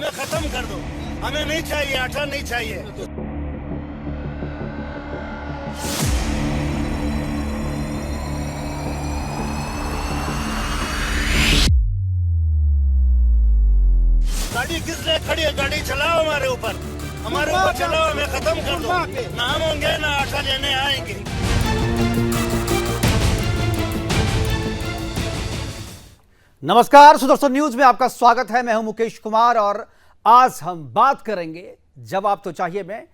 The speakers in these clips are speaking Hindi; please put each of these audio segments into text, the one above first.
हमें खत्म कर दो, हमें नहीं चाहिए, आटा नहीं चाहिए। गाड़ी किस लिए खड़ी है? गाड़ी चलाओ हमारे ऊपर चलाओ, हमें खत्म कर दो। ना हम होंगे ना आटा लेने आएंगे। नमस्कार, सुदर्शन न्यूज में आपका स्वागत है। मैं हूं मुकेश कुमार और आज हम बात करेंगे जवाब तो चाहिए में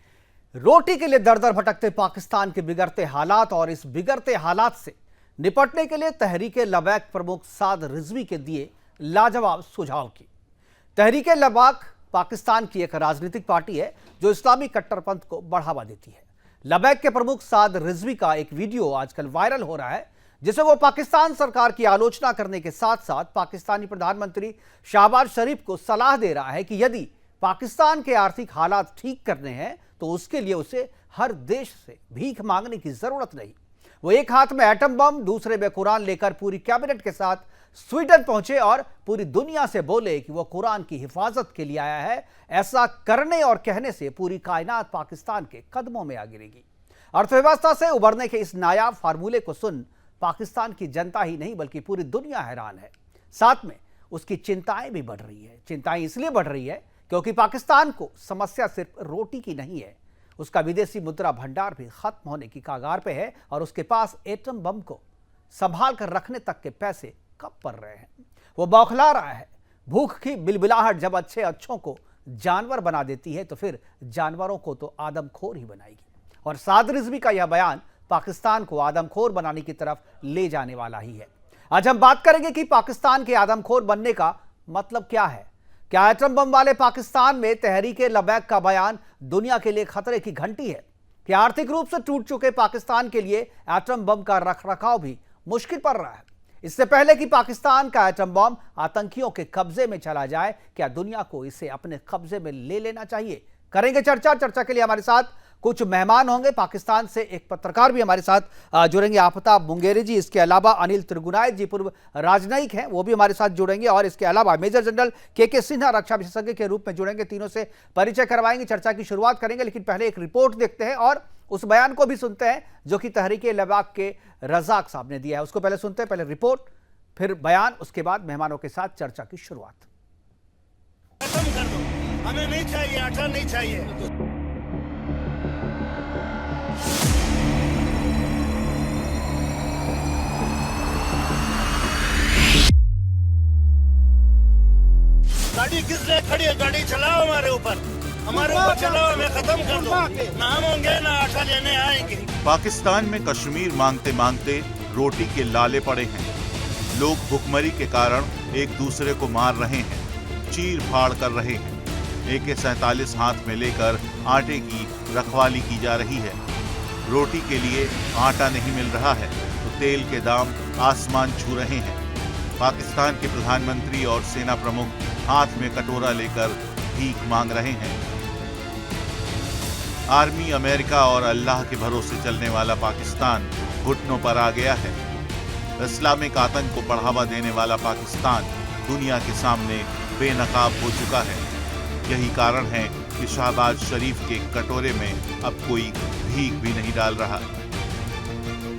रोटी के लिए दर दर भटकते पाकिस्तान के बिगड़ते हालात और इस बिगड़ते हालात से निपटने के लिए तहरीक लबैक प्रमुख साद रिजवी के दिए लाजवाब सुझाव की। तहरीक लबैक पाकिस्तान की एक राजनीतिक पार्टी है जो इस्लामी कट्टरपंथ को बढ़ावा देती है। लबैक के प्रमुख साद रिजवी का एक वीडियो आजकल वायरल हो रहा है जिसे वो पाकिस्तान सरकार की आलोचना करने के साथ साथ पाकिस्तानी प्रधानमंत्री शहबाज शरीफ को सलाह दे रहा है कि यदि पाकिस्तान के आर्थिक हालात ठीक करने हैं तो उसके लिए उसे हर देश से भीख मांगने की जरूरत नहीं। वो एक हाथ में एटम बम, दूसरे में कुरान लेकर पूरी कैबिनेट के साथ स्वीडन पहुंचे और पूरी दुनिया से बोले कि वो कुरान की हिफाजत के लिए आया है। ऐसा करने और कहने से पूरी कायनात पाकिस्तान के कदमों में आ गिरेगी। अर्थव्यवस्था से उबरने के इस नायाब फार्मूले को सुन पाकिस्तान की जनता ही नहीं बल्कि पूरी दुनिया हैरान है। साथ में उसकी चिंताएं भी बढ़ रही है। चिंताएं इसलिए बढ़ रही है क्योंकि पाकिस्तान को समस्या सिर्फ रोटी की नहीं है, उसका विदेशी मुद्रा भंडार भी खत्म होने की कगार पे है और उसके पास एटम बम को संभाल कर रखने तक के पैसे कब पड़ रहे हैं। वो बौखला रहा है। भूख की बिलबिलाहट जब अच्छों को जानवर बना देती है तो फिर जानवरों को तो आदमखोर ही बनाएगी। और साद रिजवी का यह बयान पाकिस्तान को आदमखोर बनाने की तरफ ले जाने वाला ही है। आज हम बात करेंगे कि पाकिस्तान के आदमखोर बनने का मतलब क्या है। क्या एटम बम वाले पाकिस्तान में तहरीक लबैक का बयान दुनिया के लिए खतरे की घंटी है? क्या आर्थिक रूप से टूट चुके पाकिस्तान के लिए एटम बम का रखरखाव भी मुश्किल पड़ रहा है? इससे पहले कि पाकिस्तान का एटम बम आतंकियों के कब्जे में चला जाए, क्या दुनिया को इसे अपने कब्जे में ले लेना चाहिए? करेंगे चर्चा के लिए हमारे साथ कुछ मेहमान होंगे। पाकिस्तान से एक पत्रकार भी हमारे साथ जुड़ेंगे, आफ्ताब मुंगेरी जी। इसके अलावा अनिल त्रिगुनायत जी पूर्व राजनयिक हैं, वो भी हमारे साथ जुड़ेंगे। और इसके अलावा मेजर जनरल के सिन्हा रक्षा विशेषज्ञ के रूप में जुड़ेंगे। तीनों से परिचय करवाएंगे, चर्चा की शुरुआत करेंगे। लेकिन पहले एक रिपोर्ट देखते हैं और उस बयान को भी सुनते हैं जो कि तहरीक लबैक के रजाक साहब ने दिया है। उसको पहले सुनते हैं, पहले रिपोर्ट फिर बयान, उसके बाद मेहमानों के साथ चर्चा की शुरुआत। खत्म कर दो, हमें नहीं चाहिए, आटा नहीं चाहिए। गाड़ी किस लिए खड़ी है? गाड़ी चलाओ हमारे ऊपर चलाओ, हमें खत्म कर दो। ना हम होंगे ना आटा लेने आएंगे। पाकिस्तान में कश्मीर मांगते मांगते रोटी के लाले पड़े हैं। लोग भुखमरी के कारण एक दूसरे को मार रहे हैं, चीर फाड़ कर रहे हैं। AK-47 हाथ में लेकर आटे की रखवाली की जा रही है। रोटी के लिए आटा नहीं मिल रहा है तो तेल के दाम आसमान छू रहे हैं। पाकिस्तान के प्रधानमंत्री और सेना प्रमुख हाथ में कटोरा लेकर भीख मांग रहे हैं। आर्मी, अमेरिका और अल्लाह के भरोसे चलने वाला पाकिस्तान घुटनों पर आ गया है। इस्लामिक आतंक को बढ़ावा देने वाला पाकिस्तान दुनिया के सामने बेनकाब हो चुका है। यही कारण है कि शहबाज शरीफ के कटोरे में अब कोई भीख भी नहीं डाल रहा।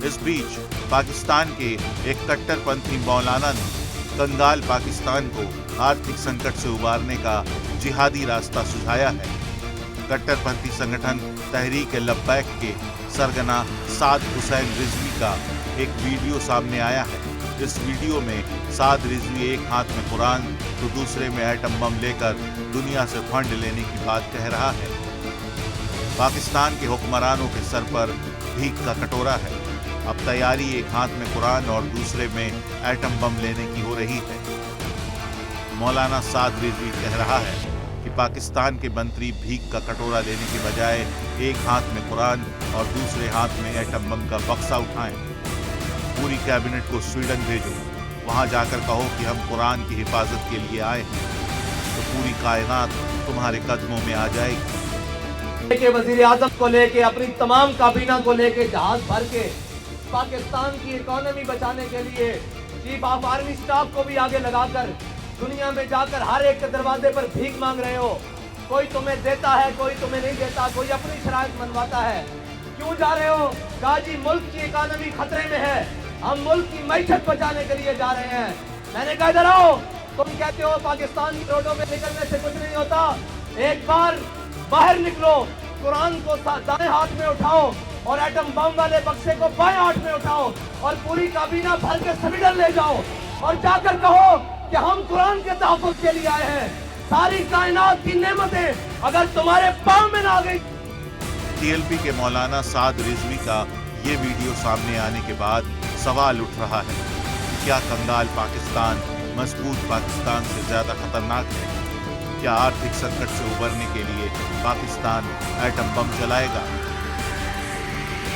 इस बीच पाकिस्तान के एक कट्टरपंथी मौलाना ने कंगाल पाकिस्तान को आर्थिक संकट से उबारने का जिहादी रास्ता सुझाया है। कट्टरपंथी संगठन तहरीक लबैक के सरगना साद हुसैन रिजवी का एक वीडियो सामने आया है। इस वीडियो में साद रिजवी एक हाथ में कुरान तो दूसरे में एटम बम लेकर दुनिया से फंड लेने की बात कह रहा है। पाकिस्तान के हुक्मरानों के सर पर भीख का कटोरा है। अब तैयारी एक हाथ में कुरान और दूसरे में एटम बम लेने की हो रही है। मौलाना साद रिजवी कह रहा है कि पाकिस्तान के मंत्री भीख का कटोरा लेने के बजाय एक हाथ में कुरान और दूसरे हाथ में एटम बम का बक्सा उठाएं। पूरी कैबिनेट को स्वीडन भेजो, वहां जाकर कहो कि हम कुरान की हिफाजत के लिए आए हैं, तो पूरी कायनात तुम्हारे कदमों में आ जाएगी। वजीर आजम को लेके, अपनी तमाम काबीना को लेके जहाज भर के पाकिस्तान की इकोनॉमी बचाने के लिए चीफ ऑफ आर्मी स्टाफ को भी आगे लगाकर दुनिया में जाकर हर एक के दरवाजे पर भीख मांग रहे हो। कोई तुम्हें देता है, कोई तुम्हें नहीं देता, कोई अपनी शराइत मनवाता है। क्यों जा रहे हो? कहा जी मुल्क की इकानमी खतरे में है, हम मुल्क की मैशत बचाने के लिए जा रहे हैं। मैंने कहा इधर आओ। तुम कहते हो पाकिस्तान की रोडों में निकलने से कुछ नहीं होता। एक बार बाहर निकलो, कुरान को दाएं हाथ में उठाओ और एटम बम वाले बक्से को बाएं हाथ में उठाओ और पूरी काबीना भर के स्वीडन ले जाओ और जाकर कहो कि हम कुरान के तहफ़्फ़ुज़ के लिए आए हैं। सारी कायनात की नेमतें अगर तुम्हारे पाँव में ना आ गई। टीएलपी के मौलाना साद रिजवी का ये वीडियो सामने आने के बाद सवाल उठ रहा है, क्या कंगाल पाकिस्तान मजबूत पाकिस्तान से ज्यादा खतरनाक है? क्या आर्थिक संकट से उबरने के लिए पाकिस्तान एटम बम चलाएगा?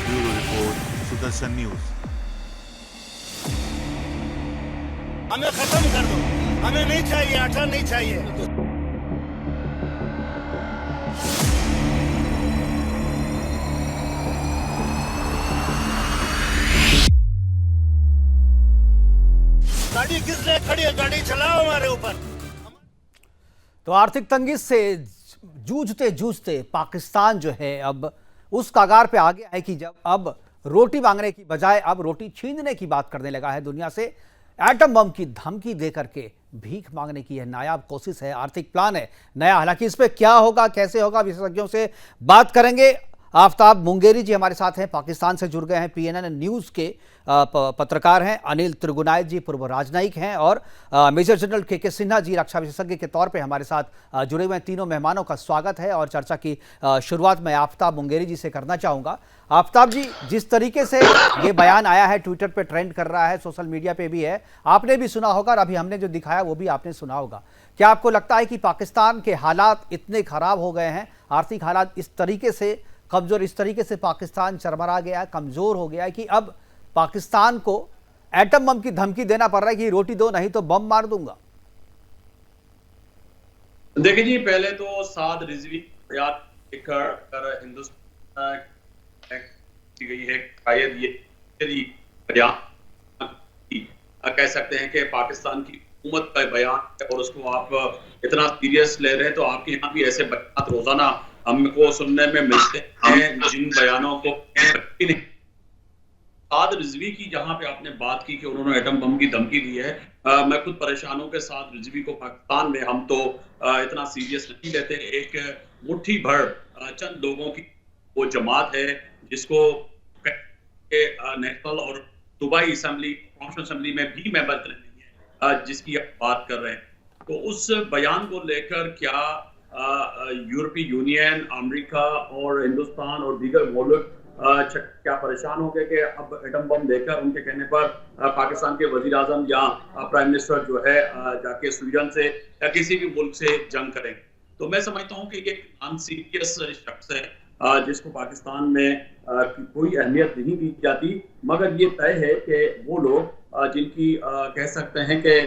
Bureau report, Sudarshan news. हमें खत्म कर दो, हमें नहीं चाहिए, आटा नहीं चाहिए। गाड़ी किस लिए खड़ी है? गाड़ी चलाओ हमारे ऊपर। तो आर्थिक तंगी से जूझते जूझते पाकिस्तान जो है अब उस कगार पे आ गया है कि जब अब रोटी मांगने की बजाय अब रोटी छीनने की बात करने लगा है दुनिया से। एटम बम की धमकी दे करके भीख मांगने की यह नायाब कोशिश है, आर्थिक प्लान है नया। हालांकि इस पे क्या होगा, कैसे होगा, विशेषज्ञों से बात करेंगे। आफ्ताब मुंगेरी जी हमारे साथ हैं, पाकिस्तान से जुड़ गए हैं, पीएनएन न्यूज़ के पत्रकार हैं। अनिल त्रिगुनायत जी पूर्व राजनयिक हैं और मेजर जनरल के सिन्हा जी रक्षा विशेषज्ञ के तौर पे हमारे साथ जुड़े हुए हैं। तीनों मेहमानों का स्वागत है और चर्चा की शुरुआत मैं आफ्ताब मुंगेरी जी से करना चाहूँगा। आफ्ताब जी, जिस तरीके से ये बयान आया है, ट्विटर पे ट्रेंड कर रहा है, सोशल मीडिया पे भी है, आपने भी सुना होगा और अभी हमने जो दिखाया वो भी आपने सुना होगा। क्या आपको लगता है कि पाकिस्तान के हालात इतने खराब हो गए हैं, आर्थिक हालात इस तरीके से कमजोर, इस तरीके से पाकिस्तान चरमरा गया है, कमजोर हो गया है कि अब पाकिस्तान को एटम बम की धमकी देना पड़ रहा है कि रोटी दो नहीं तो बम मार दूंगा? देखिए जी, पहले तो साद रिजवी कर हिंदुस्तान की गई है शायद ये बयान कह सकते हैं कि पाकिस्तान की हुकूमत का बयान है और उसको आप इतना सीरियस ले रहे हैं। तो आपके यहाँ भी ऐसे बयान रोजाना हमको सुनने में मिलते हैं जिन बयानों को साद रिजवी की जहां पे आपने बात की कि उन्होंने एटम बम की धमकी दी है, मैं खुद परेशान हूं कि साद रिजवी को पाकिस्तान में हम तो इतना सीरियस नहीं लेते। एक मुट्ठी भर चंद लोगों की वो जमात है जिसको नेशनल और दुबई असेंबली, कॉन्स्टिट्यूशन असेंबली में भी मेंबर नहीं है जिसकी आप बात कर रहे हैं। तो उस बयान को लेकर क्या यूरोपीय यूनियन, अमेरिका और हिंदुस्तान और दीगर मुल्क क्या परेशान हो गए कि अब एटम बम देकर उनके कहने पर पाकिस्तान के वजीर आजम या प्राइम मिनिस्टर जो है जाके स्वीडन से या किसी भी मुल्क से जंग करेंगे? तो मैं समझता हूं कि ये नॉन सीरियस शख्स है जिसको पाकिस्तान में कोई अहमियत नहीं दी जाती, मगर ये तय है कि वो लोग जिनकी कह सकते हैं कि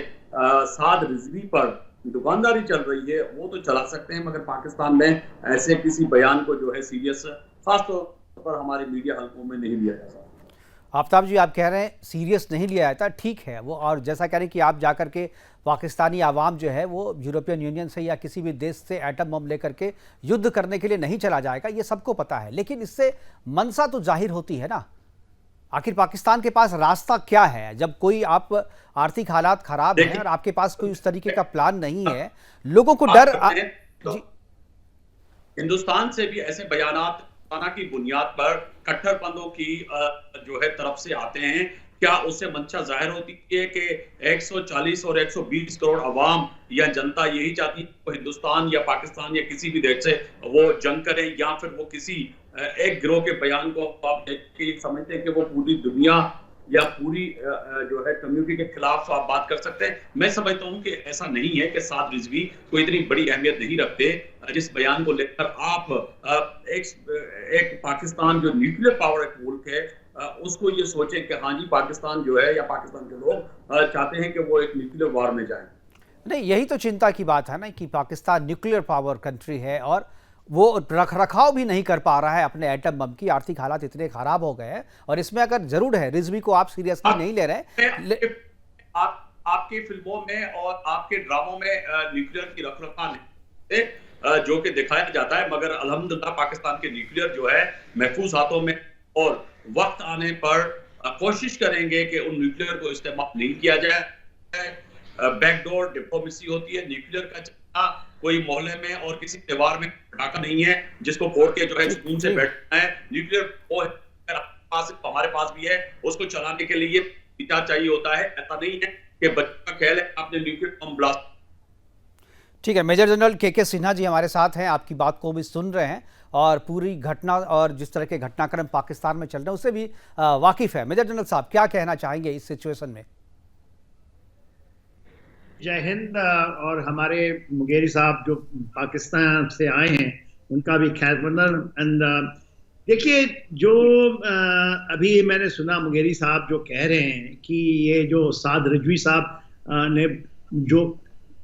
साद रिजवी पर दुकानदारी चल रही है वो तो चला सकते हैं, मगर पाकिस्तान में ऐसे किसी बयान को जो है सीरियस खासतौर पर हमारे मीडिया हलकों में नहीं लिया जाता। आफ्ताब जी, आप कह रहे हैं सीरियस नहीं लिया जाता, ठीक है वो, और जैसा कह रहे हैं कि आप जाकर के पाकिस्तानी आवाम जो है वो यूरोपियन यूनियन से या किसी भी देश से एटम बम लेकर के युद्ध करने के लिए नहीं चला जाएगा, ये सबको पता है। लेकिन इससे मंशा तो जाहिर होती है ना, आखिर पाकिस्तान के पास रास्ता क्या है जब कोई आप आर्थिक हालात खराब हैं और आपके पास कोई उस तरीके का प्लान नहीं है, लोगों को डर जी। हिंदुस्तान से भी ऐसे बयानात की बुनियाद पर कट्टरपंथों की जो है तरफ से आते हैं। क्या उससे मंशा जाहिर होती है कि 140 और 120 करोड़ अवाम या जनता यही चाहती है वो हिंदुस्तान या पाकिस्तान या किसी भी देश से वो जंग करें, या फिर वो किसी एक गिरोह के बयान को आप देख के समझते हैं कि वो पूरी दुनिया या पूरी जो है कम्युनिटी के खिलाफ आप बात कर सकते हैं? मैं समझता हूं कि ऐसा नहीं है कि साद रिजवी कोई इतनी बड़ी अहमियत नहीं रखते जिस बयान को लेकर आप एक पाकिस्तान जो न्यूक्लियर पावर एक मुल्क है उसको ये सोचें कि हाँ जी पाकिस्तान जो है या पाकिस्तान के लोग चाहते हैं कि वो एक न्यूक्लियर वॉर में जाएं। नहीं, यही तो चिंता की बात है ना कि पाकिस्तान न्यूक्लियर पावर कंट्री है और वो रखरखाव भी नहीं कर पा रहा है अपने एटम बम की, आर्थिक हालात इतने खराब हो गए हैं। और इसमें अगर जरूर है, रिजवी को आप सीरियसली नहीं ले रहे आप आपकी फिल्मों में और आपके ड्रामों में न्यूक्लियर की रखरखाव नहीं जो कि दिखाया जाता है, मगर अल्हम्दुलिल्लाह पाकिस्तान के न्यूक्लियर जो है महफूज हाथों में, और वक्त आने पर कोशिश करेंगे कि उन न्यूक्लियर को इस्तेमाल नहीं किया जाए। बैकडोर डिप्लोमेसी होती है, न्यूक्लियर का चलना कोई मोहल्ले में और किसी त्योहार में पटाखा नहीं है जिसको फोड़ के जो है सुकून से बैठना है। न्यूक्लियर वो हमारे पास भी है, उसको चलाने के लिए विचार चाहिए होता है। ऐसा नहीं है कि बच्चे का ख्याल है आपने न्यूक्लियर बम ब्लास्ट। ठीक है, मेजर जनरल के सिन्हा जी हमारे साथ हैं, आपकी बात को भी सुन रहे हैं और पूरी घटना और जिस तरह के घटनाक्रम पाकिस्तान में चल रहे हैं उससे भी वाकिफ है। मेजर जनरल साहब क्या कहना चाहेंगे इस सिचुएशन में? जय हिंद। और हमारे मुगेरी साहब जो पाकिस्तान से आए हैं उनका भी खैर मकदम। एंड देखिए, जो अभी मैंने सुना मुगेरी साहब जो कह रहे हैं कि ये जो साद रिजवी साहब ने जो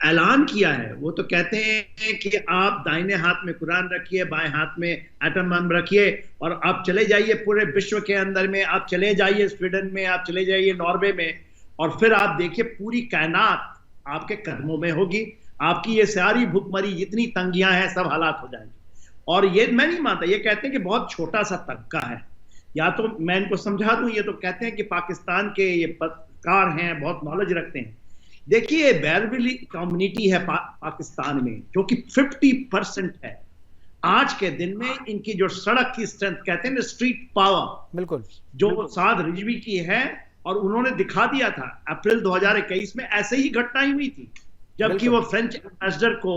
ऐलान किया है, वो तो कहते हैं कि आप दाहिने हाथ में कुरान रखिए, बाएं हाथ में एटम बम रखिए और आप चले जाइए पूरे विश्व के अंदर में, आप चले जाइए स्वीडन में, आप चले जाइए नॉर्वे में, और फिर आप देखिए पूरी कायनात आपके कदमों में होगी। आपकी ये सारी भुखमरी जितनी तंगियां हैं सब हालात हो जाएंगी। और ये मैं नहीं मानता, ये कहते हैं कि बहुत छोटा सा तबका है, या तो मैं इनको समझा दूं, ये तो कहते हैं कि पाकिस्तान के ये पत्रकार हैं, बहुत नॉलेज रखते हैं। देखिए, बैरविली कम्युनिटी है पाकिस्तान में जो कि 50% है। आज के दिन में इनकी जो सड़क की स्ट्रेंथ, कहते हैं ना स्ट्रीट पावर, बिल्कुल जो साद रिजवी की है, और उन्होंने दिखा दिया था अप्रैल 2021 में ऐसे ही घटनाएं हुई थी, जबकि वो फ्रेंच एम्बेसडर को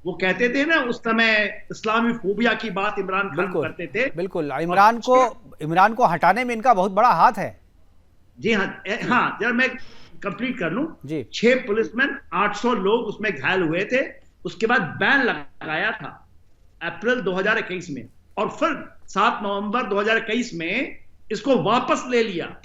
वो कहते थे ना उस समय इस्लामी फोबिया की बात इमरान खान करते थे। बिल्कुल, इमरान को हटाने में इनका बहुत बड़ा हाथ है। जी हाँ, जब मैं कंप्लीट कर लूं, 6 पुलिसमैन 800 लोग उसमें घायल हुए थे। उसके बाद बैन लगाया था अप्रैल 2021 में, और फिर 7 नवंबर 2021 में इसको वापस ले लिया।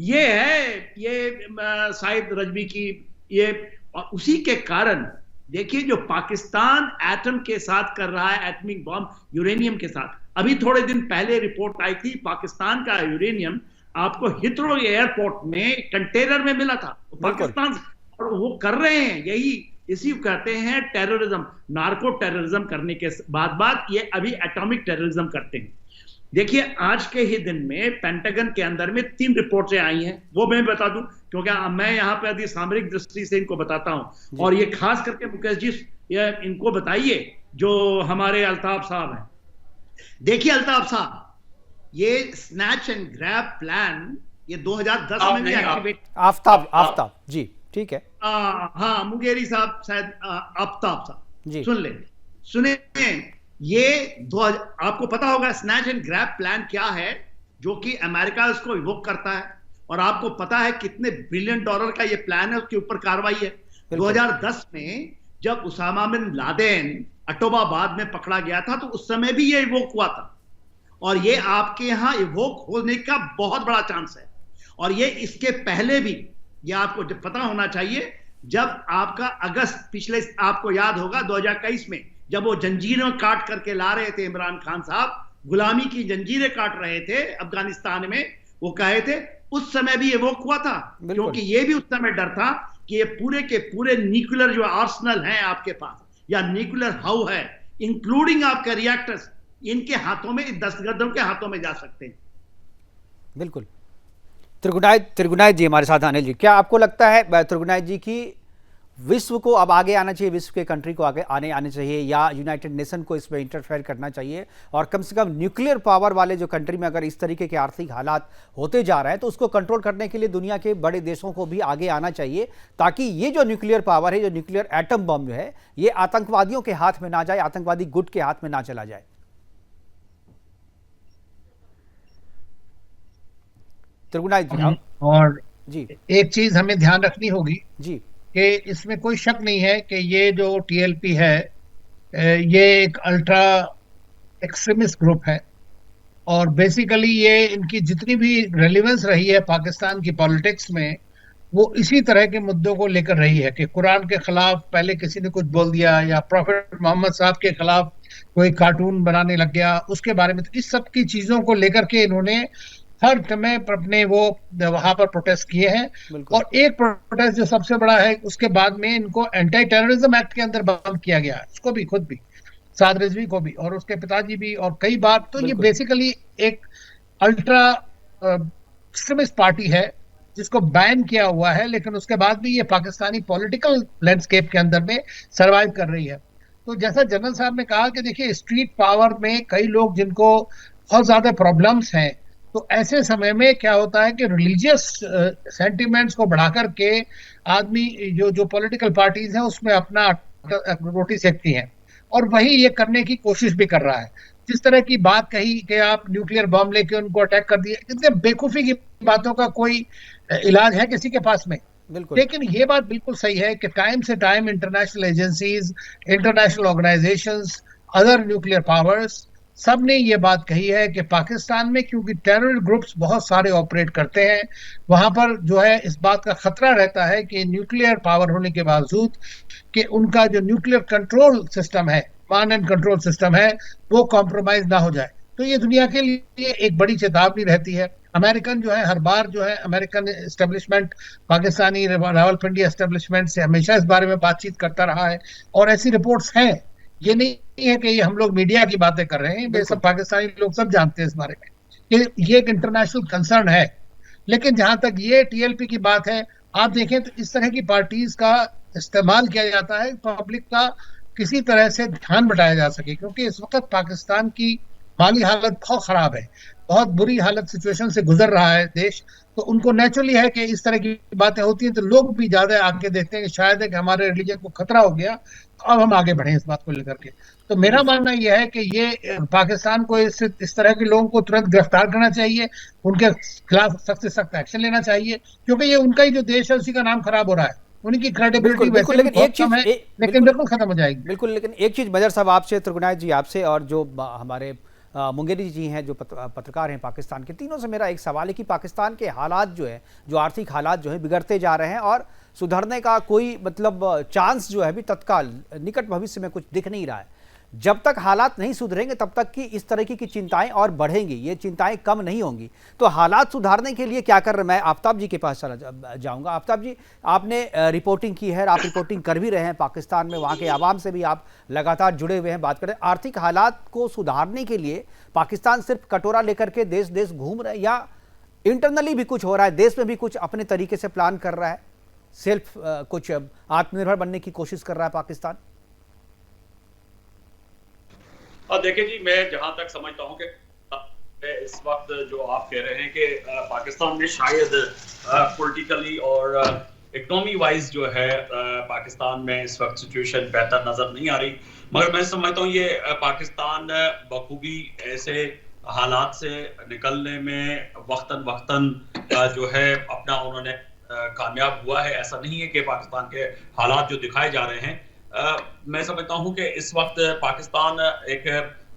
ये है ये साहिद रजवी की ये, और उसी के कारण देखिए जो पाकिस्तान एटम के साथ कर रहा है, एटमिक बम यूरेनियम के साथ। अभी थोड़े दिन पहले रिपोर्ट आई थी, पाकिस्तान का यूरेनियम आपको हिथ्रो एयरपोर्ट में कंटेनर में मिला था पाकिस्तान, और वो कर रहे हैं यही, इसी कहते हैं टेररिज्म, नार्को टेररिज्म करने के बाद ये अभी एटॉमिक टेररिज्म करते हैं। देखिए, आज के ही दिन में पेंटागन के अंदर में 3 रिपोर्टें आई हैं, वो मैं बता दूं क्योंकि मैं यहाँ पे अभी सामरिक दृष्टि से इनको बताता हूं, और ये खास करके मुकेश जी ये इनको बताइए जो हमारे अल्ताफ साहब हैं। देखिए अल्ताफ साहब, ये स्नैच एंड ग्रैब प्लान ये 2010 में भी एक्टिवेट, आफ्ताब जी, ठीक है, हाँ मुगेरी साहब शायद आफ्ताब साहब सुने ये आपको पता होगा स्नैच एंड ग्रैब प्लान क्या है, जो कि अमेरिका इसको इवोक करता है, और आपको पता है कितने बिलियन डॉलर का ये प्लान है, उसके ऊपर कार्रवाई है। 2010 में जब उसामा बिन लादेन अटोबाबाद में पकड़ा गया था तो उस समय भी ये इवोक हुआ था, और ये आपके यहाँ इवोक होने का बहुत बड़ा चांस है। और ये इसके पहले भी, ये आपको पता होना चाहिए, जब आपका अगस्त पिछले, आपको याद होगा 2021 में जब वो जंजीरें काट करके ला रहे थे, इमरान खान साहब गुलामी की जंजीरें काट रहे थे अफगानिस्तान में, वो कहे थे उस समय भी इवोक हुआ था, क्योंकि ये भी उस समय डर था कि ये पूरे के पूरे न्यूक्लियर जो आर्सेनल हैं आपके पास, या न्यूक्लियर हाउ है, इंक्लूडिंग आपके रिएक्टर्स, इनके हाथों में, दहशतगर्दों के हाथों में जा सकते हैं। बिल्कुल। त्रिगुनायत जी हमारे साथ, अनिल जी, क्या आपको लगता है त्रिगुनायत जी की विश्व को अब आगे आना चाहिए, विश्व के कंट्री को आगे आने चाहिए, या यूनाइटेड नेशन को इसमें इंटरफेयर करना चाहिए, और कम से कम न्यूक्लियर पावर वाले जो कंट्री में अगर इस तरीके के आर्थिक हालात होते जा रहे हैं तो उसको कंट्रोल करने के लिए दुनिया के बड़े देशों को भी आगे आना चाहिए, ताकि ये जो न्यूक्लियर पावर है, जो न्यूक्लियर एटम बम जो है, ये आतंकवादियों के हाथ में ना जाए, आतंकवादी गुट के हाथ में ना चला जाए। त्रिगुनायत जी, और जी एक चीज हमें ध्यान रखनी होगी जी कि इसमें कोई शक नहीं है कि ये जो टीएलपी है ये एक अल्ट्रा एक्सट्रीमिस्ट ग्रुप है, और बेसिकली ये इनकी जितनी भी रेलेवेंस रही है पाकिस्तान की पॉलिटिक्स में, वो इसी तरह के मुद्दों को लेकर रही है कि कुरान के खिलाफ पहले किसी ने कुछ बोल दिया, या प्रॉफेट मोहम्मद साहब के खिलाफ कोई कार्टून बनाने लग गया उसके बारे में, तो इस सब की चीजों को लेकर के इन्होंने थर्ड में अपने वो वहां पर प्रोटेस्ट किए हैं। और एक प्रोटेस्ट जो सबसे बड़ा है, उसके बाद में इनको एंटी टेररिज्म एक्ट के अंदर बंद किया गया, उसको भी, खुद भी, साद रिजवी को भी और उसके पिताजी भी, और कई बार। तो ये बेसिकली एक अल्ट्रा एक्सट्रीमिस्ट पार्टी है जिसको बैन किया हुआ है, लेकिन उसके बाद भी ये पाकिस्तानी पॉलिटिकल लैंडस्केप के अंदर में सरवाइव कर रही है। तो जैसा जनरल साहब ने कहा कि देखिए, स्ट्रीट पावर में कई लोग जिनको बहुत ज्यादा प्रॉब्लम्स हैं, तो ऐसे समय में क्या होता है कि रिलीजियस सेंटिमेंट्स को बढ़ाकर के आदमी जो पॉलिटिकल पार्टीज हैं उसमें अपना रोटी सेकती हैं, और वही ये करने की कोशिश भी कर रहा है। जिस तरह की बात कही कि आप न्यूक्लियर बम लेके उनको अटैक कर दिए, इतने बेवकूफी की बातों का कोई इलाज है किसी के पास में? लेकिन ये बात बिल्कुल सही है कि टाइम से time international agencies, international organisations, other nuclear powers, सब ने ये बात कही है कि पाकिस्तान में क्योंकि टेरर ग्रुप्स बहुत सारे ऑपरेट करते हैं, वहां पर जो है इस बात का खतरा रहता है कि न्यूक्लियर पावर होने के बावजूद कि उनका जो न्यूक्लियर कंट्रोल सिस्टम है, कमांड एंड कंट्रोल सिस्टम है, वो कॉम्प्रोमाइज ना हो जाए। तो ये दुनिया के लिए एक बड़ी चेतावनी रहती है। अमेरिकन जो है, हर बार जो है American establishment Pakistani Rawalpindi establishment से हमेशा इस बारे में बातचीत करता रहा है, और ऐसी रिपोर्ट्स हैं। ये नहीं है कि ये हम लोग मीडिया की बातें कर रहे हैं, ये सब पाकिस्तानी लोग सब जानते हैं इस बारे में। ये एक इंटरनेशनल कंसर्न है। लेकिन जहां तक ये टीएलपी की बात है, आप देखें तो इस तरह की पार्टीज का इस्तेमाल किया जाता है पब्लिक का किसी तरह से ध्यान बटाया जा सके, क्योंकि इस वक्त पाकिस्तान की माली हालत बहुत खराब है, बहुत बुरी हालत सिचुएशन से गुजर रहा है देश। तो उनको नेचुरली है कि इस तरह की बातें होती हैं तो लोग भी ज्यादा आगे देखते हैं कि शायद है कि हमारे रिलीजन को खतरा हो गया, तो अब हम आगे बढ़े इस बात को लेकर के। तो मेरा मानना यह है कि ये पाकिस्तान को इस तरह के लोगों को तुरंत गिरफ्तार करना चाहिए, उनके खिलाफ सख्त से सख्त एक्शन लेना चाहिए, क्योंकि ये उनका ही जो देश है उसी का नाम खराब हो रहा है, उनकी क्रेडिबिलिटी वैसे भी बहुत कम है, लेकिन बिल्कुल खत्म हो जाएगी। बिल्कुल, लेकिन एक चीज मेजर साहब आपसे, त्रिगुणायत जी आपसे, और जो हमारे मुंगेरी जी हैं जो पत्रकार हैं पाकिस्तान के, तीनों से मेरा एक सवाल है कि पाकिस्तान के हालात जो है, जो आर्थिक हालात जो है बिगड़ते जा रहे हैं और सुधरने का कोई मतलब चांस जो है अभी तत्काल निकट भविष्य में कुछ दिख नहीं रहा है। जब तक हालात नहीं सुधरेंगे तब तक की इस तरह की चिंताएं और बढ़ेंगी, ये चिंताएं कम नहीं होंगी। तो हालात सुधारने के लिए क्या कर रहे हैं? मैं आफ्ताब जी के पास चला जाऊंगा। आफ्ताब जी, आपने रिपोर्टिंग की है, आप रिपोर्टिंग कर भी रहे हैं पाकिस्तान में, वहाँ के आवाम से भी आप लगातार जुड़े हुए हैं, बात कर रहे हैं। आर्थिक हालात को सुधारने के लिए पाकिस्तान सिर्फ कटोरा लेकर के देश देश घूम रहे हैं, या इंटरनली भी कुछ हो रहा है, देश में भी कुछ अपने तरीके से प्लान कर रहा है, सेल्फ कुछ आत्मनिर्भर बनने की कोशिश कर रहा है पाकिस्तान? देखिए जी, मैं जहां तक समझता हूं कि इस वक्त जो आप कह रहे हैं कि पाकिस्तान में शायद पॉलिटिकली और इकोनॉमी वाइज जो है पाकिस्तान में इस वक्त सिचुएशन बेहतर नजर नहीं आ रही, मगर मैं समझता हूं ये पाकिस्तान बखूबी ऐसे हालात से निकलने में वक्तन जो है अपना उन्होंने कामयाब हुआ है। ऐसा नहीं है कि पाकिस्तान के हालात जो दिखाए जा रहे हैं, मैं समझता हूं कि इस वक्त पाकिस्तान एक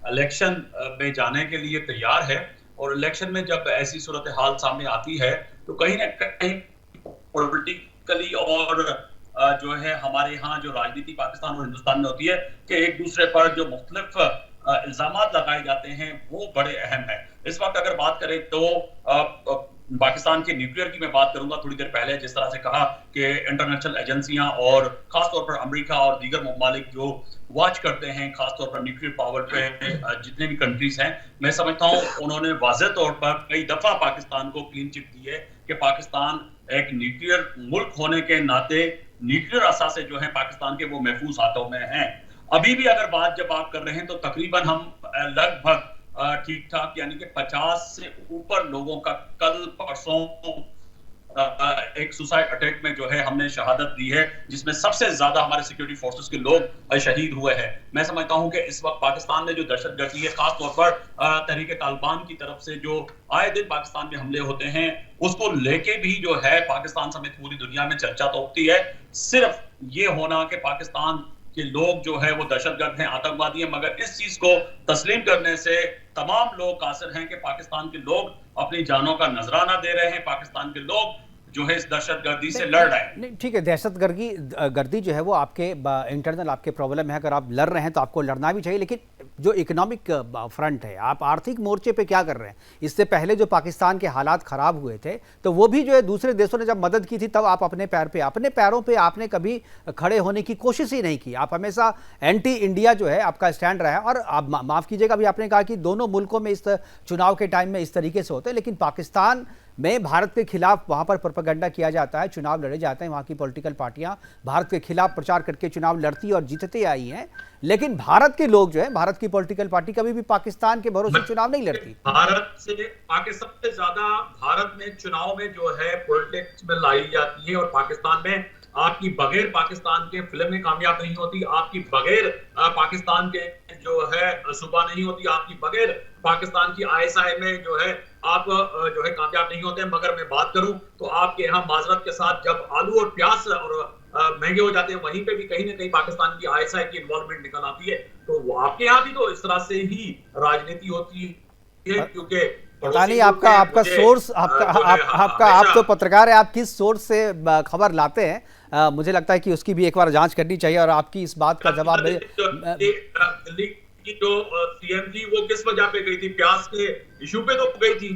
इलेक्शन में जाने के लिए तैयार है, और इलेक्शन में जब ऐसी सूरत हाल सामने आती है तो कहीं ना कहीं पॉलिटिकली और जो है हमारे यहाँ जो राजनीति पाकिस्तान और हिंदुस्तान में होती है कि एक दूसरे पर जो मुख्तलिफ इल्जामात लगाए जाते हैं वो बड़े अहम है। इस वक्त अगर बात करें तो पाकिस्तान के न्यूक्लियर की मैं बात करूंगा। थोड़ी देर पहले जिस तरह से कहा कि इंटरनेशनल एजेंसियां और खासतौर पर अमेरिका और दीगर ममालिक जो वॉच करते हैं खासतौर पर न्यूक्लियर पावर पे, जितने भी कंट्रीज हैं, मैं समझता हूं उन्होंने वाज़ेह तौर पर कई दफा पाकिस्तान को क्लीन चिट दी है कि पाकिस्तान एक न्यूक्लियर मुल्क होने के नाते न्यूक्लियर असासे जो है पाकिस्तान के वो महफूज हाथों में हैं। अभी भी अगर बात जब आप कर रहे हैं तो तकरीबन हम लगभग ठीक ठाक यानी कि 50 से ऊपर लोगों का कल परसों एक सुसाइड अटैक में जो है हमने शहादत दी है, जिसमें सबसे ज्यादा हमारे सिक्योरिटी फोर्सेस के लोग शहीद हुए हैं। मैं समझता हूं कि इस वक्त पाकिस्तान में जो दहशतगर्दी है, खासतौर पर तहरीक तालिबान की तरफ से जो आए दिन पाकिस्तान में हमले होते हैं, उसको लेके भी जो है पाकिस्तान समेत पूरी दुनिया में चर्चा तो उठती है। सिर्फ ये होना कि पाकिस्तान के लोग जो है वो दहशतगर्द हैं, आतंकवादी हैं, मगर इस चीज को तस्लीम करने से तमाम लोग कासिर हैं कि पाकिस्तान के लोग अपनी जानों का नजराना दे रहे हैं, पाकिस्तान के लोग जो है इस दहशतगर्दी से लड़ रहे हैं। नहीं, ठीक है, दहशतगर्दी जो है वो आपके इंटरनल आपके प्रॉब्लम है, अगर आप लड़ रहे हैं तो आपको लड़ना भी चाहिए, लेकिन जो इकोनॉमिक फ्रंट है, आप आर्थिक मोर्चे पे क्या कर रहे हैं? इससे पहले जो पाकिस्तान के हालात खराब हुए थे तो वो भी जो है दूसरे देशों ने जब मदद की थी तब आप अपने पैरों पे आपने कभी खड़े होने की कोशिश ही नहीं की। आप हमेशा एंटी इंडिया जो है आपका स्टैंड रहा है। और आप माफ़ कीजिएगा, अभी आपने कहा कि दोनों मुल्कों में इस चुनाव के टाइम में इस तरीके से होते हैं, लेकिन पाकिस्तान में भारत के खिलाफ वहां पर प्रोपेगेंडा किया जाता है, चुनाव लड़े जाते हैं, वहां की पॉलिटिकल पार्टियां भारत के खिलाफ प्रचार करके चुनाव लड़ती और जीतती आई हैं। लेकिन भारत के लोग जो है, भारत की पॉलिटिकल पार्टी कभी भी पाकिस्तान के भरोसे चुनाव नहीं लड़ती। भारत से, पाकिस्तान से ज्यादा भारत में चुनाव में जो है पॉलिटिक्स में लाई जाती है, और पाकिस्तान में आपकी बगैर पाकिस्तान के फिल्में कामयाब नहीं होती, आपकी बगैर पाकिस्तान के जो है सुबह नहीं होती, आपकी बगैर पाकिस्तान की ISI में जो है आप जो है कामयाब नहीं होते। मगर मैं बात करूं तो आपके यहाँ माजरत के साथ जब आलू और प्याज और महंगे हो जाते हैं, वहीं पे भी कहीं ना कहीं पाकिस्तान की ISI की इन्वॉल्वमेंट निकल आती है। तो वो आपके यहाँ भी तो इस तरह से ही राजनीति होती है, क्योंकि पता नहीं आपका सोर्स, आप तो पत्रकार है, आप किस सोर्स से खबर लाते हैं? मुझे लगता है कि उसकी भी एक बार जांच करनी चाहिए और आपकी इस बात का जवाब दिल्ली की जो CM थी वो किस वजह पे गई थी? प्याज के इशू पे तो गई थी।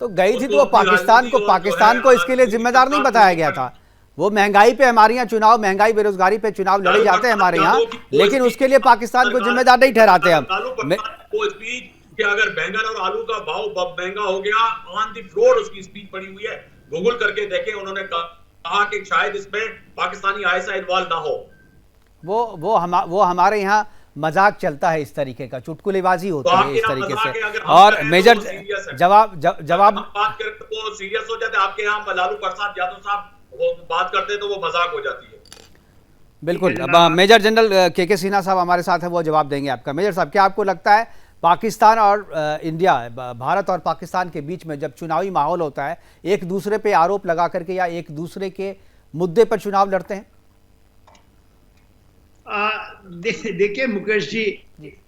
तो गई थी तो वो पाकिस्तान को इसके लिए जिम्मेदार नहीं बताया गया था। वो महंगाई पे हमारे यहाँ चुनाव, महंगाई बेरोजगारी पे चुनाव लड़े जाते हैं हमारे यहाँ, लेकिन उसके लिए पाकिस्तान को जिम्मेदार नहीं ठहराते हम। वो स्पीच कि अगर बैंगन और आलू का भाव महंगा हो गया, ऑन द फ्लोर उसकी स्पीच पड़ी हुई है, गूगल करके देखें। उन्होंने कहा कि शायद इसमें पाकिस्तानी ISI इन्वॉल्व ना हो। वो हमारे यहाँ मजाक चलता है, इस तरीके का चुटकुलेबाजी होती है इस तरीके से। और मेजर जवाब बात करें तो सीरियस हो जाते। आपके यहाँ लालू प्रसाद यादव साहब वो बात करते तो वो मजाक हो जाती है। बिल्कुल। अब मेजर जनरल के सिन्हा साहब हमारे साथ है, वो जवाब देंगे आपका। मेजर साहब, क्या आपको लगता है पाकिस्तान और इंडिया, भारत और पाकिस्तान के बीच में जब चुनावी माहौल होता है, एक दूसरे पे आरोप लगा करके या एक दूसरे के मुद्दे पर चुनाव लड़ते हैं? देखिए मुकेश जी,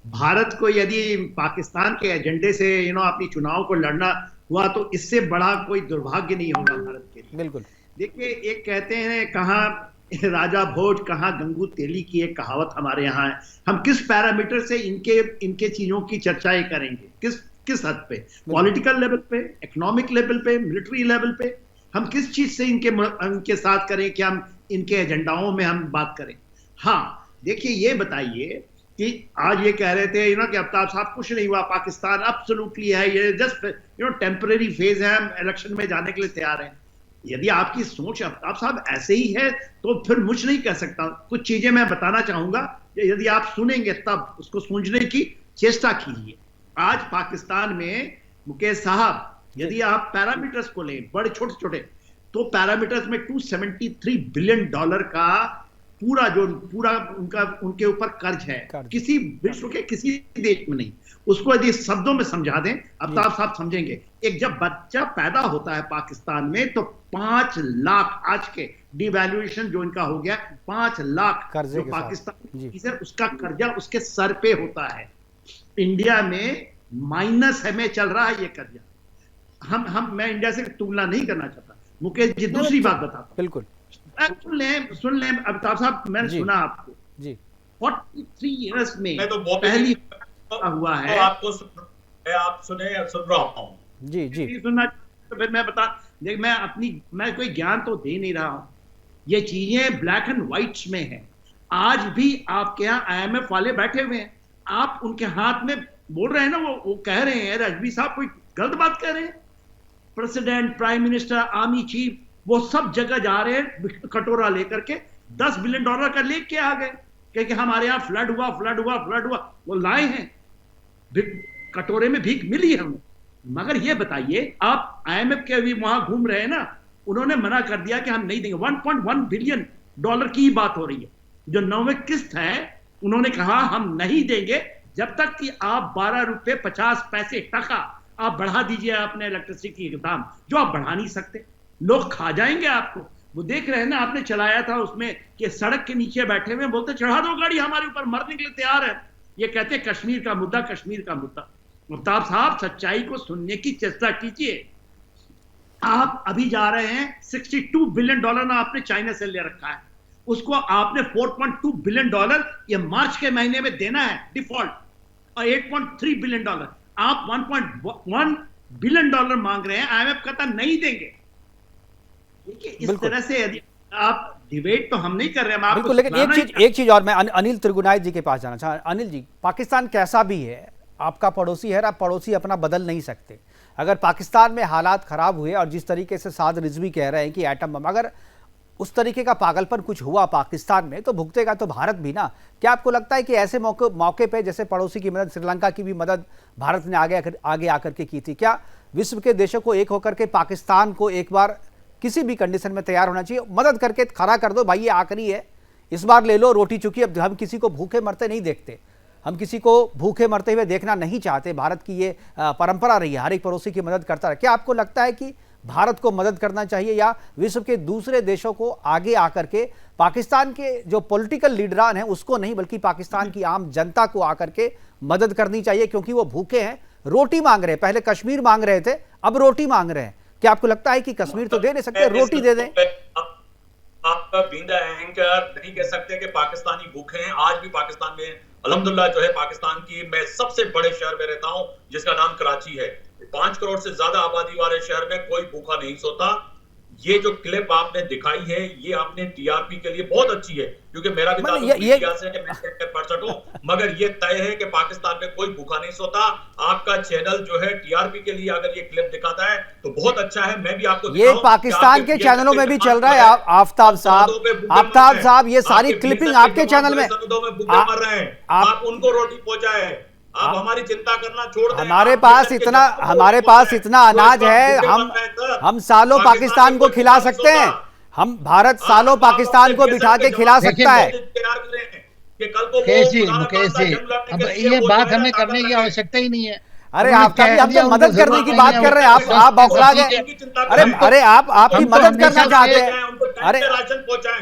भारत को यदि पाकिस्तान के एजेंडे से अपनी चुनाव को लड़ना हुआ तो इससे बड़ा कोई दुर्भाग्य नहीं होगा भारत के लिए। बिल्कुल। देखिए, एक कहते हैं कहाँ राजा भोज कहाँ गंगू तेली की एक कहावत हमारे यहाँ है। हम किस पैरामीटर से इनके चीजों की चर्चाएं करेंगे, किस हद पे, पॉलिटिकल लेवल पे, इकोनॉमिक लेवल पे, मिलिट्री लेवल पे, हम किस चीज से इनके साथ करें कि हम इनके एजेंडाओं में हम बात करें। हाँ, देखिए, ये बताइए कि आज ये कह रहे थे कि अफ्ताब साहब कुछ नहीं हुआ, पाकिस्तान एब्सोल्युटली है, ये जस्ट टेम्परेरी फेज है, हम इलेक्शन में जाने के लिए तैयार हैं। यदि आपकी सोच अफ्ताब साहब ऐसे ही है तो फिर मुझ नहीं कह सकता। कुछ चीजें मैं बताना चाहूंगा, यदि आप सुनेंगे तब उसको समझने की चेष्टा कीजिए। आज पाकिस्तान में मुकेश साहब, यदि आप पैरामीटर्स को लें, बड़े छोटे छोटे, तो पैरामीटर्स में $273 बिलियन का पूरा उनके ऊपर कर्ज है। किसी विश्व के किसी देश में नहीं। उसको यदि शब्दों में समझा दें, अफ्ताब साहब समझेंगे। एक जब बच्चा पैदा होता है पाकिस्तान में तो 5 लाख, आज के डिवैल्यूएशन जो इनका हो गया, 5 लाख जो पाकिस्तान की उसका कर्जा उसके सर पे होता है। इंडिया में माइनस है में चल रहा है ये कर्जा। मैं इंडिया से तुलना नहीं करना चाहता मुकेश जी। दूसरी बात बताता हूं, बिल्कुल सुन लें अफ्ताब साहब, मैंने सुना आपको जी 43 इयर्स में तो पहली हुआ है। आपको सुन रहा हूं जी सुनना, तो फिर मैं मैं कोई ज्ञान तो दे नहीं रहा हूं। ये चीजें ब्लैक एंड व्हाइट्स में है। आज भी आपके यहाँ IMF वाले बैठे हुए हैं, आप उनके हाथ में बोल रहे हैं ना, वो कह रहे हैं, रजवी साहब कोई गलत बात कह रहे हैं। President, prime minister, army chief, वो सब जगह जा रहे हैं कटोरा लेकर के, $10 बिलियन का लेके आ गए, क्योंकि हमारे यहाँ फ्लड हुआ। वो लाए हैं, कटोरे में भीख मिली है हमें। मगर ये बताइए, आप IMF के भी वहां घूम रहे हैं ना, उन्होंने मना कर दिया कि हम नहीं देंगे। $1.1 बिलियन की बात हो रही है। जो 9वीं किस्त है, उन्होंने कहा हम नहीं देंगे जब तक कि आप 12 रुपए 50 पैसे टका आप बढ़ा दीजिए अपने इलेक्ट्रिसिटी के दाम, जो आप बढ़ा नहीं सकते। लोग खा जाएंगे आपको। वो देख रहे हैं ना, आपने चलाया था उसमें कि सड़क के नीचे बैठे हुए बोलते चढ़ा दो गाड़ी, हमारे ऊपर मरने के लिए तैयार है। ये कहते हैं कश्मीर का मुद्दा। अफ्ताब साहब, सच्चाई को सुनने की चेष्टा कीजिए। आप अभी जा रहे हैं $62 बिलियन ना आपने चाइना से ले रखा है, उसको आपने $4.2 बिलियन ये मार्च के महीने में देना है डिफॉल्ट। और $8.3 बिलियन। आप $1.1 बिलियन मांग रहे हैं, IMF कहता नहीं देंगे। देखिए इस तरह से यदि आप डिबेट तो हम नहीं कर रहे हैं, बिल्कुल। लेकिन एक चीज और मैं अनिल त्रिगुनायत जी के पास जाना चाहूँ। अनिल जी, पाकिस्तान कैसा भी है आपका पड़ोसी है, आप पड़ोसी अपना बदल नहीं सकते। अगर पाकिस्तान में हालात खराब हुए और जिस तरीके से साद रिजवी कह रहे हैं कि एटम बम, अगर उस तरीके का पागलपन कुछ हुआ पाकिस्तान में तो भुगतेगा तो भारत भी ना। क्या आपको लगता है कि ऐसे मौके पे जैसे पड़ोसी की मदद, श्रीलंका की भी मदद भारत ने आगे आकर के की थी, क्या विश्व के देशों को एक होकर के पाकिस्तान को एक बार किसी भी कंडीशन में तैयार होना चाहिए, मदद करके खड़ा कर दो भाई, ये आखिरी है, इस बार ले लो रोटी चुकी। अब हम किसी को भूखे मरते नहीं देखते, हम किसी को भूखे मरते हुए देखना नहीं चाहते। भारत की ये परंपरा रही है, हर एक पड़ोसी की मदद करता है। क्या आपको लगता है कि भारत को मदद करना चाहिए या विश्व के दूसरे देशों को आगे आकर के पाकिस्तान के जो पॉलिटिकल लीडरान हैं उसको नहीं बल्कि पाकिस्तान की आम जनता को आकर के मदद करनी चाहिए, क्योंकि वो भूखे हैं, रोटी मांग रहे हैं। पहले कश्मीर मांग रहे थे, अब रोटी मांग रहे हैं। क्या आपको लगता है कि कश्मीर तो दे नहीं सकते, रोटी दे दें? आपका बींदा एंकर नहीं कह सकते कि पाकिस्तानी भूखे हैं। आज भी पाकिस्तान में अल्हम्दुलिल्लाह जो है, पाकिस्तान की मैं सबसे बड़े शहर में रहता हूं जिसका नाम कराची है। 5 करोड़ से ज्यादा आबादी वाले शहर में कोई भूखा नहीं सोता। ये जो क्लिप आपने दिखाई है ये आपने टीआरपी के लिए बहुत अच्छी है, क्योंकि मेरा भी है कि मैं सेक्टर पढ़ सकूं, मगर ये तय है कि पाकिस्तान में कोई भूखा नहीं सोता। आपका चैनल जो है टीआरपी के लिए अगर ये क्लिप दिखाता है तो बहुत अच्छा है। मैं भी आपको ये पाकिस्तान के चैनलों में भी चल रहा है। आफ्ताब साहब ये सारी क्लिपिंग आपके चैनल में भूखे मर रहे हैं, आप उनको रोटी पहुंचाए। आप हमारी चिंता करना छोड़ दें। हमारे पास इतना अनाज है, हम सालों पाकिस्तान को खिला सकते हैं। हम भारत सालों पाकिस्तान को बिठा के खिला सकता है। मुकेश जी, अब ये बात हमें करने की आवश्यकता ही नहीं है। अरे आपका भी हम तो मदद करने की बात कर रहे हैं, आप बौखला गए। अरे आप आपकी मदद करना चाहते हैं।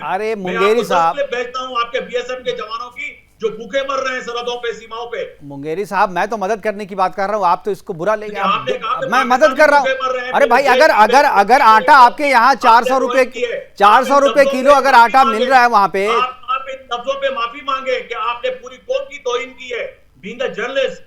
अरे मुंगेरी साहब, भेजता हूं आपके बीएसएफ के जवानों की जो भूखे मर रहे हैं सरहदों पे, सीमाओं पे। मुंगेरी साहब, मैं तो मदद करने की बात कर रहा हूँ, आप तो इसको बुरा लेंगे। मैं मदद कर रहा हूँ। अरे भाई, अगर आटा आपके यहाँ 400 रुपए किलो अगर आटा मिल रहा है वहां पे, आप इन लफ्जों पे माफी मांगे कि आपने पूरी कौम की तौहीन की है। बीइंग अ जर्नलिस्ट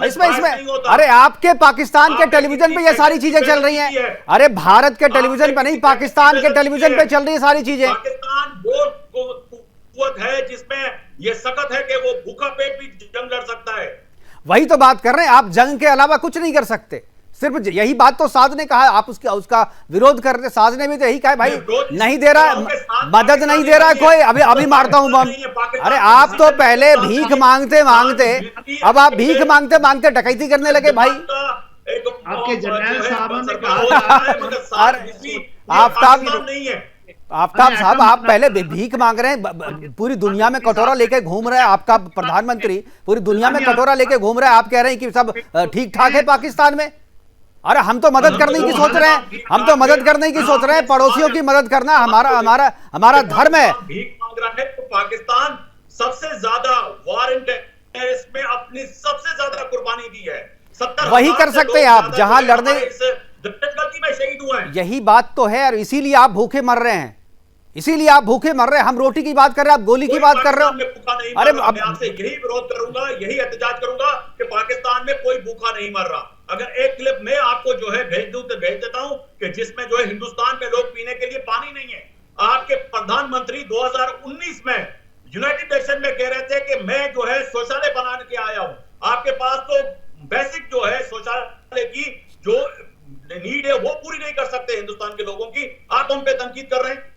इसमें अरे आपके पाकिस्तान के टेलीविजन पे ये सारी चीजें चल रही हैं। अरे भारत के टेलीविजन पे नहीं, पाकिस्तान के टेलीविजन पे चल रही है सारी चीजें। पाकिस्तान वो कुव्वत है जिसमें ये सख्त है कि वो भूखा पेट भी जंग लड़ सकता है। वही तो बात कर रहे हैं, आप जंग के अलावा कुछ नहीं कर सकते। सिर्फ यही बात तो साद ने कहा, आप उसका विरोध कर रहे। साद ने भी तो यही कहा, भाई नहीं दे रहा, मदद नहीं दे रहा है कोई, अभी मारता हूं बम। अरे आप तो पहले भीख मांगते अब आप भीख मांगते डकैती करने लगे भाई। आपके जर्नल साहब ने कहा आफ्ताब साहब, आप पहले भीख मांग रहे हैं, पूरी दुनिया में कटोरा लेके घूम रहे हैं। आपका प्रधानमंत्री पूरी दुनिया में कटोरा लेके घूम रहे हैं, आप कह रहे हैं कि सब ठीक ठाक है पाकिस्तान में। अरे हम तो मदद करने की सोच रहे हैं, पड़ोसियों की मदद करना हमारा धर्म है। भीख मांग रहा है तो पाकिस्तान सबसे ज्यादा वार इन टेररिस्ट में अपनी सबसे ज्यादा कुर्बानी दी है। 70 वही कर सकते हैं आप, जहां लड़ने में शहीद हुए हैं। यही बात तो है, और इसीलिए आप भूखे मर रहे हैं, हम रोटी की बात कर रहे हैं, आप गोली की बात कर रहे हो। अरे मैं आपसे यही विरोध करूंगा, यही एहतजाज करूंगा कि पाकिस्तान में कोई भूखा नहीं मर रहा। अगर एक क्लिप में आपको जो है भेज दूं तो भेज देता हूं कि जिसमें जो है हिंदुस्तान में लोग पीने के लिए पानी नहीं है। आपके प्रधानमंत्री 2019 में यूनाइटेड नेशन में कह रहे थे कि मैं जो है शौचालय बना के आया हूं। आपके पास तो बेसिक जो है शौचालय की जो नीड है वो पूरी नहीं कर सकते हिंदुस्तान के लोगों की। आप हम पे तनकीद कर रहे हैं।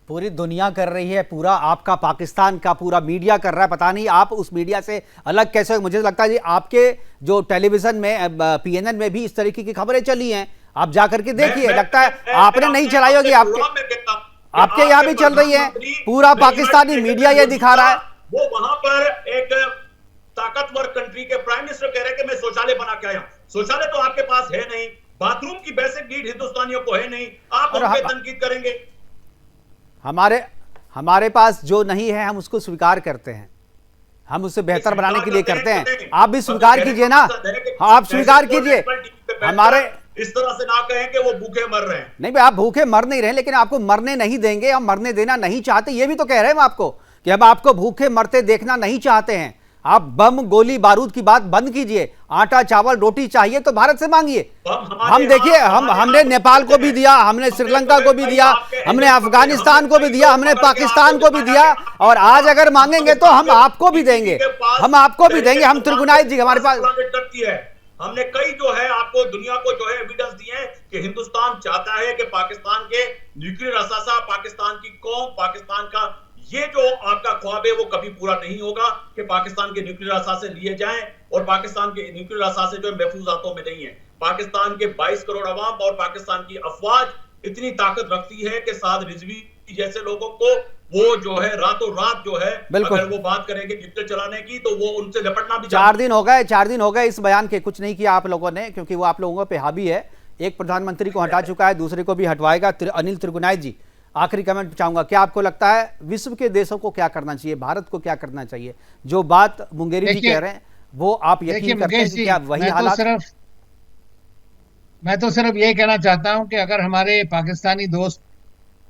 पूरी दुनिया कर रही है, पूरा आपका पाकिस्तान का पूरा मीडिया कर रहा है। पता नहीं आप उस मीडिया से अलग कैसे। मुझे लगता है जी आपके जो टेलीविजन में PNN में भी इस तरीके की खबरें चली हैं, आप जाकर के देखिए। लगता है आपने नहीं चलाई होगी, आपके यहाँ भी चल रही है। पूरा पाकिस्तानी मीडिया ये दिखा रहा है। वो वहां पर एक ताकतवर कंट्री के प्राइम मिनिस्टर कह रहे हैं कि मैं शौचालय बना के आया। शौचालय तो आपके पास है नहीं, बाथरूम की बेसिक नीड हिंदुस्तानियों को है नहीं, आप उन पे तनकीद करेंगे। हमारे पास जो नहीं है हम उसको स्वीकार करते हैं, हम उसे बेहतर बनाने के लिए करते हैं। आप भी स्वीकार कीजिए ना, आप स्वीकार कीजिए। हमारे इस तरह से ना कहें कि वो भूखे मर रहे हैं। नहीं भाई, आप भूखे मर नहीं रहे, लेकिन आपको मरने नहीं देंगे, हम मरने देना नहीं चाहते। ये भी तो कह रहे हैं हम आपको कि हम आपको भूखे मरते देखना नहीं चाहते हैं। आप बम गोली बारूद की बात बंद कीजिए, आटा चावल रोटी चाहिए तो भारत से मांगिए। हम देखिए, हमने नेपाल को भी दिया, हमने श्रीलंका को भी दिया, हमने अफगानिस्तान को भी दिया, हमने पाकिस्तान को भी दिया, और आज अगर मांगेंगे तो हम आपको भी देंगे, हम आपको भी देंगे। हम त्रिगुणाई जी हमारे पास हमने कई जो है आपको दुनिया को जो है एविडेंस दिए हैं कि हिंदुस्तान चाहता है कि पाकिस्तान के न्यूक्लियर असासा, पाकिस्तान की कौम, पाकिस्तान का ये जो आपका ख्वाब है वो कभी पूरा नहीं होगा कि पाकिस्तान के न्यूक्लियर असासे लिए जाएं, और पाकिस्तान के न्यूक्लियर असासे जो महफूज हाथों में नहीं है। पाकिस्तान के 22 करोड़ अवाम और पाकिस्तान की अफवाज इतनी ताकत रखती है कि साद रिजवी जैसे लोगों को वो जो है रातों रात जो है अगर वो बात करेंगे न्यूक्लियर चलाने की तो वो उनसे निपटना भी। 4 दिन हो गए इस बयान के, कुछ नहीं किया आप लोगों ने, क्योंकि वो आप लोगों पे हावी है। एक प्रधानमंत्री को हटा चुका है, दूसरे को भी हटवाएगा। अनिल त्रिगुणाई जी, आखिरी कमेंट चाहूंगा, क्या आपको लगता है विश्व के देशों को क्या करना चाहिए, भारत को क्या करना चाहिए? जो बात मुंगेरी जी कह रहे हैं वो आप यकीन करते हैं कि क्या वही हालात? मैं तो सिर्फ ये कहना चाहता हूं कि अगर हमारे पाकिस्तानी दोस्त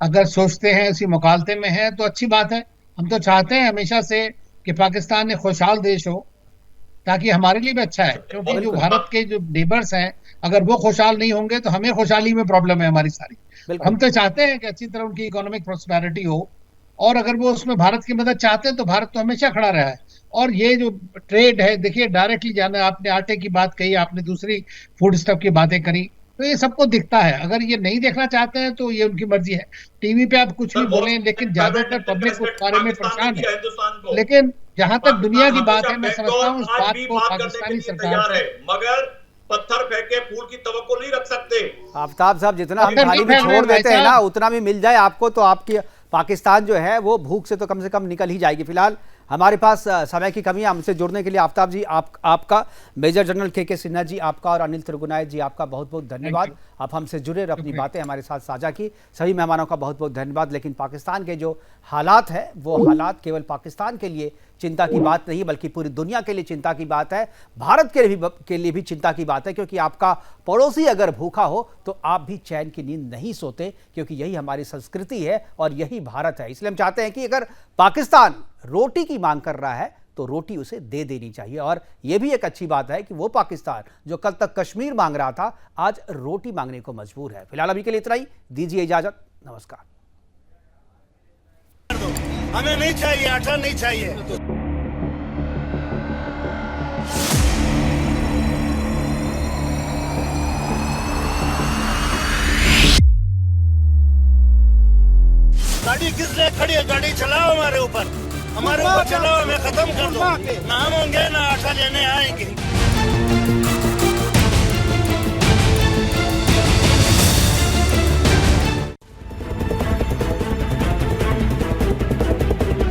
अगर सोचते हैं इसी मुकालते में है तो अच्छी बात है। हम तो चाहते हैं हमेशा से कि पाकिस्तान एक खुशहाल देश हो, ताकि हमारे लिए भी अच्छा है, क्योंकि जो भारत के जो नेबर्स हैं अगर वो खुशहाल नहीं होंगे तो हमें खुशहाली में प्रॉब्लम है हमारी सारी। हम तो चाहते हैं कि अच्छी तरह उनकी इकोनॉमिक प्रोस्पेरिटी हो, और अगर वो उसमें भारत की मदद चाहते हैं तो भारत तो हमेशा खड़ा रहा है। और ये जो ट्रेड है, देखिए डायरेक्टली जाना, आपने आटे की बात कही, आपने दूसरी फूड स्टफ की बातें करी, तो ये सबको दिखता है। अगर ये नहीं देखना चाहते हैं तो ये उनकी मर्जी है। टीवी पे आप कुछ भी बोलें, लेकिन ज्यादातर पब्लिक उस बारे में परेशान है। लेकिन जहां तक दुनिया की बात है, मैं समझता हूँ इस बात को पाकिस्तानी सरकार है, मगर पत्थर फेंके फूल की तवक्को नहीं रख सकते। आफ्ताब साहब, जितना हम थाली में छोड़ देते हैं ना उतना भी मिल जाए आपको, तो आपकी पाकिस्तान जो है वो भूख से तो कम से कम निकल ही जाएगी। फिलहाल हमारे पास समय की कमी है। हमसे जुड़ने के लिए आफ्ताब जी आपका, मेजर जनरल के सिन्हा जी आपका, और अनिल त्रिगुणाई जी आपका बहुत बहुत धन्यवाद। आप हमसे जुड़े और अपनी बातें हमारे साथ साझा की। सभी मेहमानों का बहुत बहुत धन्यवाद। लेकिन पाकिस्तान के जो हालात है वो हालात केवल पाकिस्तान के लिए चिंता की बात नहीं बल्कि पूरी दुनिया के लिए चिंता की बात है, भारत के लिए भी चिंता की बात है, क्योंकि आपका पड़ोसी अगर भूखा हो तो आप भी चैन की नींद नहीं सोते, क्योंकि यही हमारी संस्कृति है और यही भारत है। इसलिए हम चाहते हैं कि अगर पाकिस्तान रोटी की मांग कर रहा है तो रोटी उसे दे देनी चाहिए। और यह भी एक अच्छी बात है कि वो पाकिस्तान जो कल तक कश्मीर मांग रहा था आज रोटी मांगने को मजबूर है। फिलहाल अभी के लिए इतना ही, दीजिए इजाजत, नमस्कार। हमें नहीं चाहिए, आटा नहीं चाहिए। गाड़ी किस लिए खड़ी है? गाड़ी चलाओ हमारे ऊपर चलाओ, हमें खत्म कर दो। ना हम होंगे ना आटा लेने आएंगे।